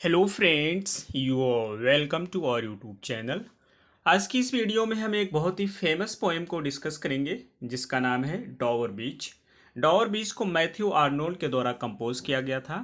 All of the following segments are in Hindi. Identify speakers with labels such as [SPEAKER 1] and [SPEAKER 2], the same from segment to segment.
[SPEAKER 1] Hello friends, you are welcome to our YouTube channel. आज की इस वीडियो में हम एक बहुत ही फेमस पोएम को डिस्कस करेंगे जिसका नाम है डॉवर बीच। डॉवर बीच को मैथ्यू आर्नोल्ड के द्वारा कंपोज किया गया था।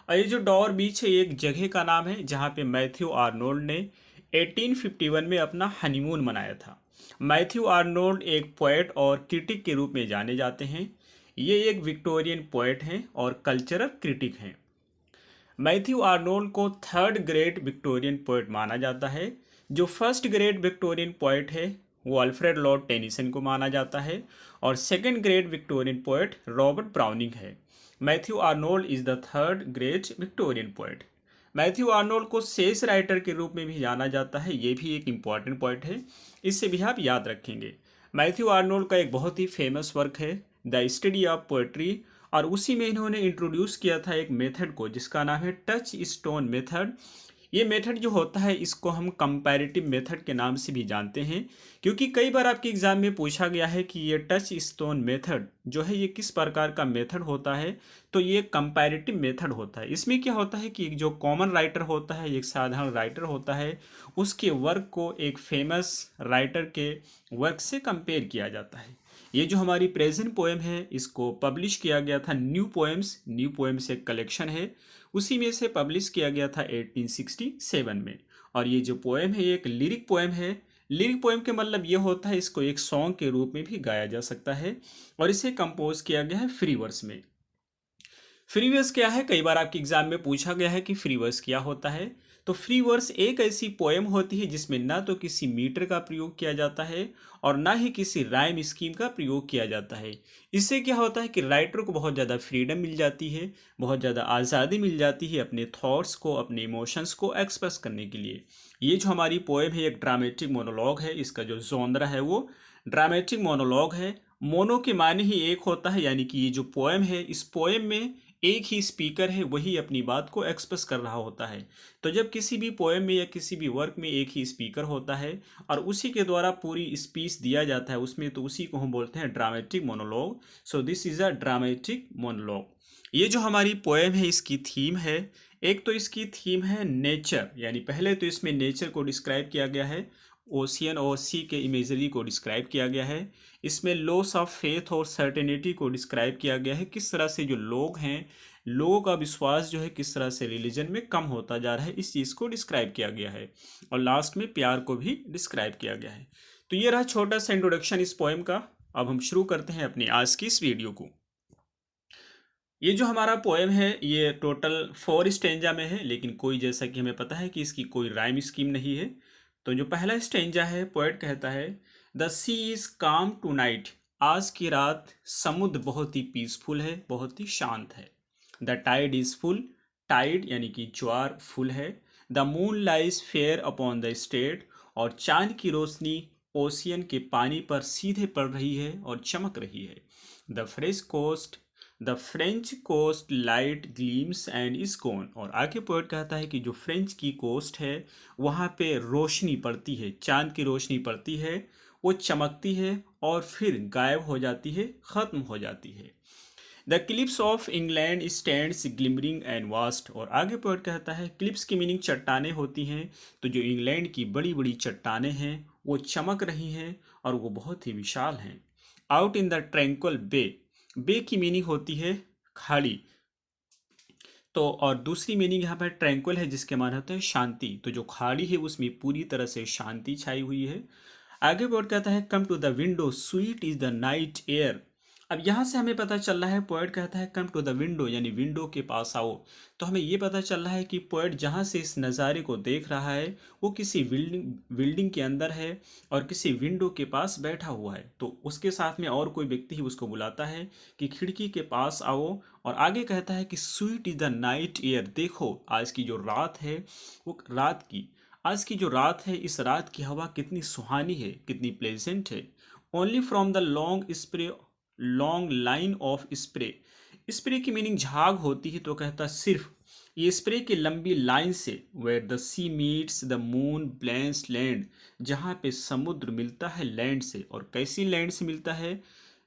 [SPEAKER 1] और ये जो डॉवर बीच है, ये एक जगह का नाम है जहाँ पे मैथ्यू आर्नोल्ड ने 1851 में अपना हनीमून मनाया था। मैथ्यू आर्नोल्ड एक पोएट और क्रिटिक के रूप में जाने जाते हैं। ये एक विक्टोरियन पोएट हैं और कल्चरल क्रिटिक हैं। मैथ्यू आर्नोल्ड को थर्ड ग्रेट विक्टोरियन पोएट माना जाता है। जो फर्स्ट ग्रेट विक्टोरियन पोएट है वो अल्फ्रेड लॉर्ड टेनिसन को माना जाता है और second great Victorian poet Robert Browning है। Matthew Arnold is the third great Victorian poet. Matthew Arnold को सेज राइटर के रूप में भी जाना जाता है। ये भी एक इम्पॉर्टेंट पोएट है, इससे भी आप याद रखेंगे। मैथ्यू आर्नोल्ड का एक बहुत ही फेमस वर्क है द स्टडी ऑफ पोएट्री, और उसी में इन्होंने इंट्रोड्यूस किया था एक मेथड को जिसका नाम है टच स्टोन मेथड। ये मेथड जो होता है इसको हम कंपैरेटिव मेथड के नाम से भी जानते हैं, क्योंकि कई बार आपके एग्जाम में पूछा गया है कि ये टच स्टोन मेथड जो है ये किस प्रकार का मेथड होता है। तो ये कंपैरेटिव मेथड होता है। इसमें क्या होता है कि एक जो कॉमन राइटर होता है, एक साधारण राइटर होता है, उसके वर्क को एक फेमस राइटर के वर्क से कंपेयर किया जाता है। ये जो हमारी प्रेजेंट पोएम है इसको पब्लिश किया गया था न्यू पोएम्स एक कलेक्शन है, उसी में से पब्लिश किया गया था 1867 में। और ये जो पोएम है ये एक लिरिक पोएम है। लिरिक पोएम के मतलब ये होता है इसको एक सॉन्ग के रूप में भी गाया जा सकता है, और इसे कंपोज किया गया है फ्री वर्स में। फ्री वर्स क्या है, कई बार आपके एग्जाम में पूछा गया है कि फ्री वर्स क्या होता है। तो फ्री वर्स एक ऐसी पोएम होती है जिसमें ना तो किसी मीटर का प्रयोग किया जाता है और ना ही किसी राइम स्कीम का प्रयोग किया जाता है। इससे क्या होता है कि राइटर को बहुत ज़्यादा फ्रीडम मिल जाती है, बहुत ज़्यादा आज़ादी मिल जाती है अपने थॉट्स को, अपने इमोशंस को एक्सप्रेस करने के लिए। ये जो हमारी पोएम है एक ड्रामेटिक मोनोलॉग है। इसका जो जॉनरा है वो ड्रामेटिक मोनोलॉग है। मोनो के माने ही एक होता है, यानी कि ये जो पोएम है इस पोएम में एक ही स्पीकर है, वही अपनी बात को एक्सप्रेस कर रहा होता है। तो जब किसी भी पोएम में या किसी भी वर्क में एक ही स्पीकर होता है और उसी के द्वारा पूरी स्पीच दिया जाता है उसमें, तो उसी को हम बोलते हैं dramatic monologue. So this is a dramatic monologue. ये जो हमारी पोएम है इसकी थीम है, एक तो इसकी थीम है नेचर, यानी पहले तो इसमें नेचर को डिस्क्राइब किया गया है, ओशियन और सी के इमेजरी को डिस्क्राइब किया गया है। इसमें लॉस ऑफ फेथ और सर्टेनिटी को डिस्क्राइब किया गया है, किस तरह से जो लोग हैं, लोगों का विश्वास जो है किस तरह से रिलीजन में कम होता जा रहा है, इस चीज़ को डिस्क्राइब किया गया है। और लास्ट में प्यार को भी डिस्क्राइब किया गया है। तो ये रहा छोटा सा इंट्रोडक्शन इस पोएम का। अब हम शुरू करते हैं अपनी आज की इस वीडियो को। ये जो हमारा पोएम है ये टोटल 4 स्टेंजा में है, लेकिन कोई, जैसा कि हमें पता है कि इसकी कोई राइम स्कीम नहीं है। तो जो पहला स्टेंजा है, पोएट कहता है द सी इज काम टू नाइट। आज की रात समुद्र बहुत ही पीसफुल है, बहुत ही शांत है। The tide is full. Tide यानी कि ज्वार फुल है। The moon lies fair upon the state. और चांद की रोशनी ओशियन के पानी पर सीधे पड़ रही है और चमक रही है। The fresh coast, the French coast light gleams and is gone. और आगे पोएट कहता है कि जो फ्रेंच की कोस्ट है वहाँ पे रोशनी पड़ती है, चांद की रोशनी पड़ती है, वो चमकती है और फिर गायब हो जाती है, ख़त्म हो जाती है। The clips of England stands glimmering and vast. और आगे पोएट कहता है क्लिप्स की मीनिंग चट्टाने होती हैं। तो जो इंग्लैंड की बड़ी बड़ी चट्टाने हैं वो चमक रही हैं और वो बहुत ही विशाल हैं। आउट इन द ट्रैंक्विल बे। बे की मीनिंग होती है खाड़ी। तो और दूसरी मीनिंग यहाँ पर ट्रैंक्विल है जिसके माने होते हैं शांति। तो जो खाड़ी है उसमें पूरी तरह से शांति छाई हुई है। आगे वर्ड कहता है come to the window sweet is the night air. अब यहाँ से हमें पता चल रहा है, पोएट कहता है कम टू द विंडो यानी विंडो के पास आओ। तो हमें ये पता चल रहा है कि पोएट जहाँ से इस नज़ारे को देख रहा है वो किसी बिल्डिंग के अंदर है और किसी विंडो के पास बैठा हुआ है। तो उसके साथ में और कोई व्यक्ति ही उसको बुलाता है कि खिड़की के पास आओ। और आगे कहता है कि sweet is the night air. देखो आज की जो रात है वो रात की, आज की जो रात है इस रात की हवा कितनी सुहानी है, कितनी प्लेजेंट है। Only from the long spray, long line of spray. Spray की मीनिंग झाग होती है। तो कहता सिर्फ ये स्प्रे की लंबी लाइन से, where the sea meets the moon blanched land, जहाँ पे समुद्र मिलता है लैंड से। और कैसी लैंड से मिलता है,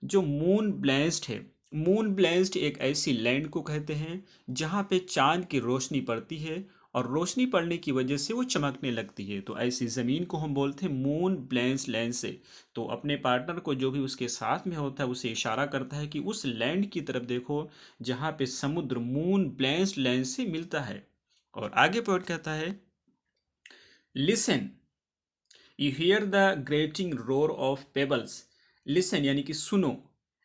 [SPEAKER 1] जो मून ब्लेंस्ड है। मून ब्लेंस्ड एक ऐसी लैंड को कहते हैं जहाँ पे चांद की रोशनी पड़ती है और रोशनी पड़ने की वजह से वो चमकने लगती है। तो ऐसी ज़मीन को हम बोलते हैं मून ब्लेंस लैंड से। तो अपने पार्टनर को जो भी उसके साथ में होता है उसे इशारा करता है कि उस लैंड की तरफ देखो जहाँ पे समुद्र मून ब्लेंस लैंड से मिलता है। और आगे पोइट कहता है, listen you hear the grating roar of pebbles. Listen यानी कि सुनो।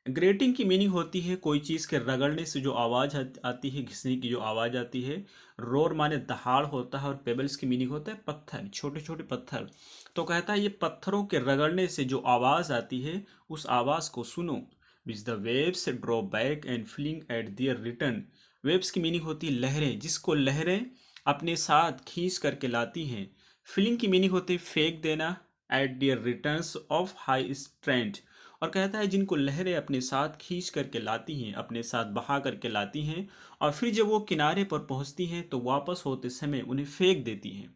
[SPEAKER 1] ग्रेटिंग की मीनिंग होती है कोई चीज़ के रगड़ने से जो आवाज़ आती है, घिसने की जो आवाज़ आती है। रोर माने दहाड़ होता है, और पेबल्स की मीनिंग होता है पत्थर, छोटे छोटे पत्थर। तो कहता है ये पत्थरों के रगड़ने से जो आवाज़ आती है उस आवाज़ को सुनो। Which the waves draw back and feeling at their return. Waves की मीनिंग होती है लहरें, जिसको लहरें अपने साथ खींच करके लाती हैं। फीलिंग की मीनिंग होती है फेंक देना, at their returns of high strength. और कहता है जिनको लहरें अपने साथ खींच करके लाती हैं, अपने साथ बहा करके लाती हैं, और फिर जब वो किनारे पर पहुंचती हैं तो वापस होते समय उन्हें फेंक देती हैं।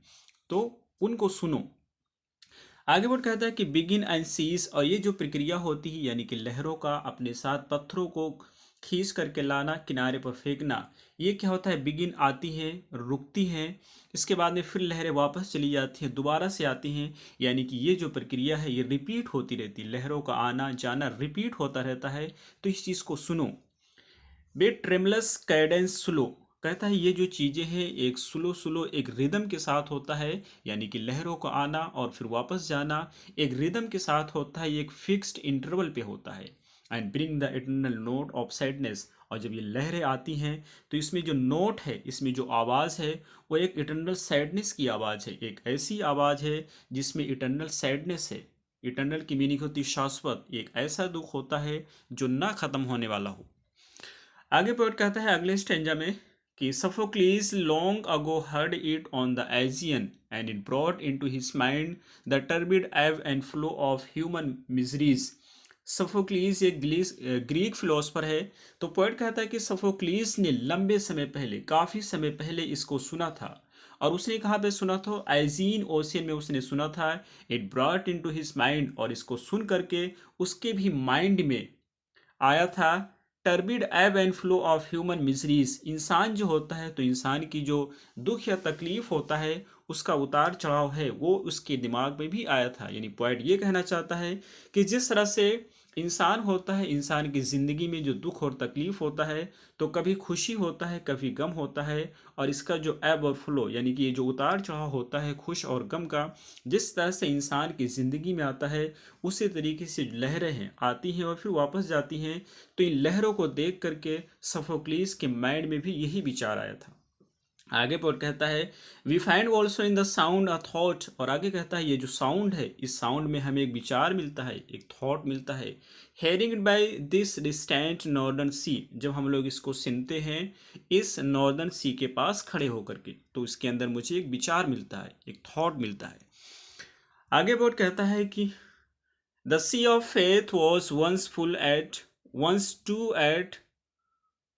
[SPEAKER 1] तो उनको सुनो। आगे बढ़ कहता है कि बिगिन एंड सीज, और ये जो प्रक्रिया होती है यानी कि लहरों का अपने साथ पत्थरों को खींच करके लाना, किनारे पर फेंकना, ये क्या होता है, बिगिन आती है, रुकती है, इसके बाद में फिर लहरें वापस चली जाती हैं, दोबारा से आती हैं। यानी कि ये जो प्रक्रिया है ये रिपीट होती रहती है, लहरों का आना जाना रिपीट होता रहता है। तो इस चीज़ को सुनो। बे ट्रेमलस कैडेंस स्लो, कहता है ये जो चीज़ें हैं एक स्लो स्लो एक रिदम के साथ होता है। यानी कि लहरों का आना और फिर वापस जाना एक रिदम के साथ होता है, ये एक फिक्स्ड इंटरवल पे होता है। And bring the eternal note of sadness, और जब ये लहरें आती हैं तो इसमें जो नोट है, इसमें जो आवाज़ है वो एक इटर्नल सैडनेस की आवाज़ है। एक ऐसी आवाज़ है जिसमें इटर्नल सैडनेस है। इटर्नल की मीनिंग होती है शाश्वत, एक ऐसा दुख होता है जो ना ख़त्म होने वाला हो। आगे पोएट कहता है अगले स्टेंजा में कि Sophocles long ago heard it on the Aegean and it brought into his mind the turbid ebb and flow of human miseries. Sophocles एक ग्रीक फिलोसफर है। तो पोएट कहता है कि सफोक्लीज ने लंबे समय पहले, काफ़ी समय पहले इसको सुना था। और उसने कहाँ पे सुना था, एजीन ओशियन में उसने सुना था। It brought into his mind, और इसको सुन करके उसके भी माइंड में आया था। टर्बिड एब and flow of human miseries, इंसान जो होता है तो इंसान की जो दुख या तकलीफ होता है उसका उतार चढ़ाव है वो उसके दिमाग में भी आया था। यानी पॉइंट ये कहना चाहता है कि जिस तरह से इंसान होता है, इंसान की ज़िंदगी में जो दुख और तकलीफ होता है तो कभी खुशी होता है कभी गम होता है, और इसका जो एब और फ्लो यानी कि ये जो उतार चढ़ाव होता है खुश और गम का, जिस तरह से इंसान की ज़िंदगी में आता है उसी तरीके से जो लहरें हैं आती हैं और फिर वापस जाती हैं। तो इन लहरों को देख करके सफोक्लीस के माइंड में भी यही विचार आया था। आगे पर कहता है we find also in the sound a thought, और आगे कहता है ये जो साउंड है इस साउंड में हमें एक विचार मिलता है, एक थॉट मिलता है। Hearing it by this distant northern sea, जब हम लोग इसको सुनते हैं इस नॉर्दर्न सी के पास खड़े होकर के, तो इसके अंदर मुझे एक विचार मिलता है, एक थॉट मिलता है। आगे बोर्ड कहता है कि the sea of faith was once full at once to at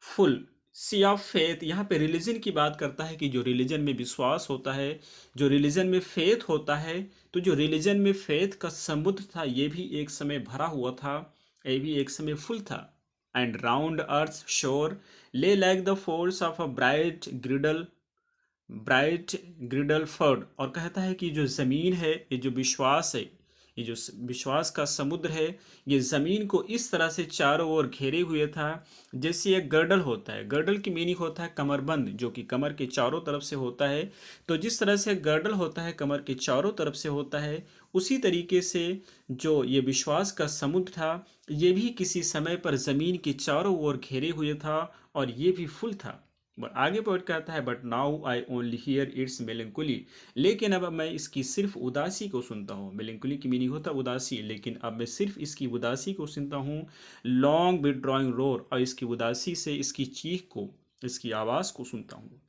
[SPEAKER 1] full. Sea of faith यहाँ पे रिलीजन की बात करता है कि जो रिलीजन में विश्वास होता है, जो रिलीजन में फेथ होता है, तो जो रिलीजन में फेथ का समुद्र था ये भी एक समय भरा हुआ था, ये भी एक समय फुल था। And round earth shore lay like the folds of a bright girdle furled, और कहता है कि जो ज़मीन है, ये जो विश्वास है, ये जो विश्वास का समुद्र है, ये ज़मीन को इस तरह से चारों ओर घेरे हुए था जैसे एक गर्डल होता है। गर्डल की मीनिंग होता है कमरबंद, जो कि कमर के चारों तरफ से होता है। तो जिस तरह से गर्डल होता है कमर के चारों तरफ से होता है, उसी तरीके से जो ये विश्वास का समुद्र था ये भी किसी समय पर ज़मीन के चारों ओर घेरे हुए था, और ये भी फुल था। बट आगे पोइट कहता है but now I only hear its melancholy, लेकिन अब मैं इसकी सिर्फ उदासी को सुनता हूँ। मेलेंकोली की मीनिंग होता है उदासी, लेकिन अब मैं सिर्फ इसकी उदासी को सुनता हूँ। लॉन्ग विड्रॉइंग रोर, और इसकी उदासी से इसकी चीख को, इसकी आवाज़ को सुनता हूँ।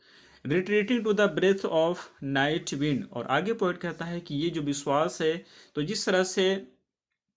[SPEAKER 1] Retreating to the breath of night wind, और आगे पोइट कहता है कि ये जो विश्वास है तो जिस तरह से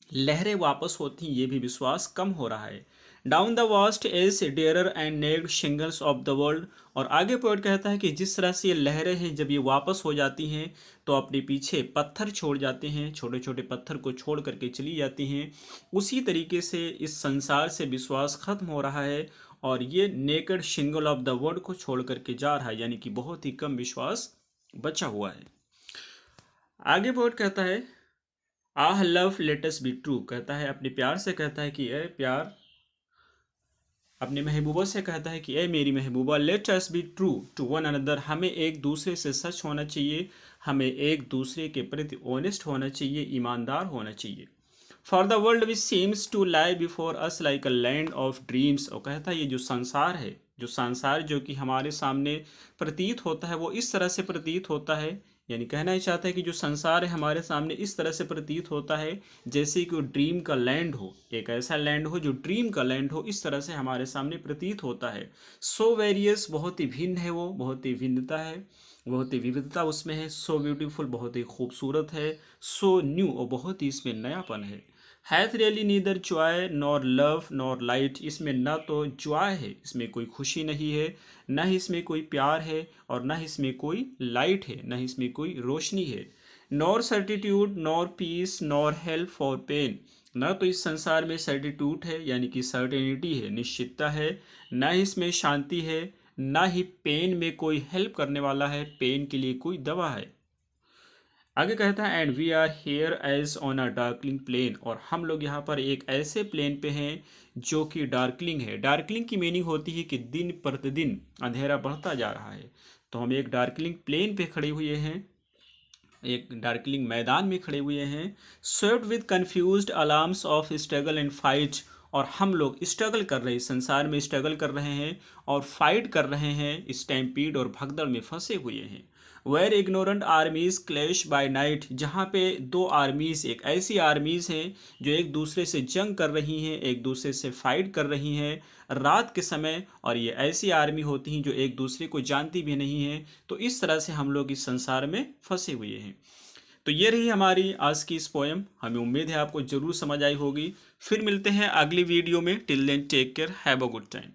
[SPEAKER 1] लहरें वापस होती ये भी विश्वास कम हो रहा है। Down the vast edge drear and naked shingles of the world, और आगे पोइट कहता है कि जिस तरह से ये लहरें हैं जब ये वापस हो जाती हैं तो अपने पीछे पत्थर छोड़ जाते हैं, छोटे छोटे पत्थर को छोड़ करके चली जाती हैं, उसी तरीके से इस संसार से विश्वास खत्म हो रहा है और ये naked single of the word को छोड़ करके जा रहा है, यानी कि बहुत ही कम विश्वास बचा हुआ है। आगे वर्ड कहता है ah love let us be true, कहता है अपने प्यार से कहता है कि ए प्यार, अपने महबूबा से कहता है कि ए मेरी महबूबा, let us be true to one another, हमें एक दूसरे से सच होना चाहिए, हमें एक दूसरे के प्रति ऑनेस्ट होना चाहिए, ईमानदार होना चाहिए। For the world which seems to lie before us like a land of dreams, और कहता है ये जो संसार है, जो संसार जो कि हमारे सामने प्रतीत होता है वो इस तरह से प्रतीत होता है, यानी कहना ही चाहता है कि जो संसार है हमारे सामने इस तरह से प्रतीत होता है जैसे कि वो ड्रीम का लैंड हो, एक ऐसा लैंड हो जो ड्रीम का लैंड हो, इस तरह से हमारे सामने प्रतीत होता है। सो वेरियस, बहुत ही भिन्न है वो, बहुत ही भिन्नता है, बहुत ही विविधता उसमें है। सो ब्यूटीफुल, बहुत ही खूबसूरत है। सो न्यू, और बहुत ही इसमें नयापन है। Hath really neither Joy nor love nor light, इसमें ना तो जॉय है, इसमें कोई खुशी नहीं है, ना ही इसमें कोई प्यार है, और ना ही इसमें कोई लाइट है, ना ही इसमें कोई रोशनी है। Nor certitude nor peace nor help for pain, ना तो इस संसार में सर्टिट्यूड है यानी कि सर्टेनिटी है, निश्चितता है, ना ही इसमें शांति है, ना ही पेन में कोई हेल्प करने वाला है, पेन के लिए कोई दवा है। आगे कहता है and we are here as on a darkling plain, और हम लोग यहाँ पर एक ऐसे प्लेन पे हैं जो कि डार्कलिंग है। डार्कलिंग की मीनिंग होती है कि दिन प्रतिदिन अंधेरा बढ़ता जा रहा है, तो हम एक डार्कलिंग प्लेन पे खड़े हुए हैं, एक डार्कलिंग मैदान में खड़े हुए हैं। Swept with confused alarms of struggle and fight, और हम लोग स्ट्रगल कर रहे हैं, संसार में स्ट्रगल कर रहे हैं और फाइट कर रहे हैं, स्टैम्पीड और भगदड़ में फंसे हुए हैं। Where ignorant armies clash by night, जहाँ पे दो आर्मीज, एक ऐसी आर्मीज हैं जो एक दूसरे से जंग कर रही हैं, एक दूसरे से फाइट कर रही हैं रात के समय, और ये ऐसी आर्मी होती हैं जो एक दूसरे को जानती भी नहीं है। तो इस तरह से हम लोग इस संसार में फंसे हुए हैं। तो ये रही हमारी आज की इस पोएम, हमें उम्मीद है आपको जरूर समझ आई होगी। फिर मिलते हैं अगली वीडियो में। Till then take care, have a good time.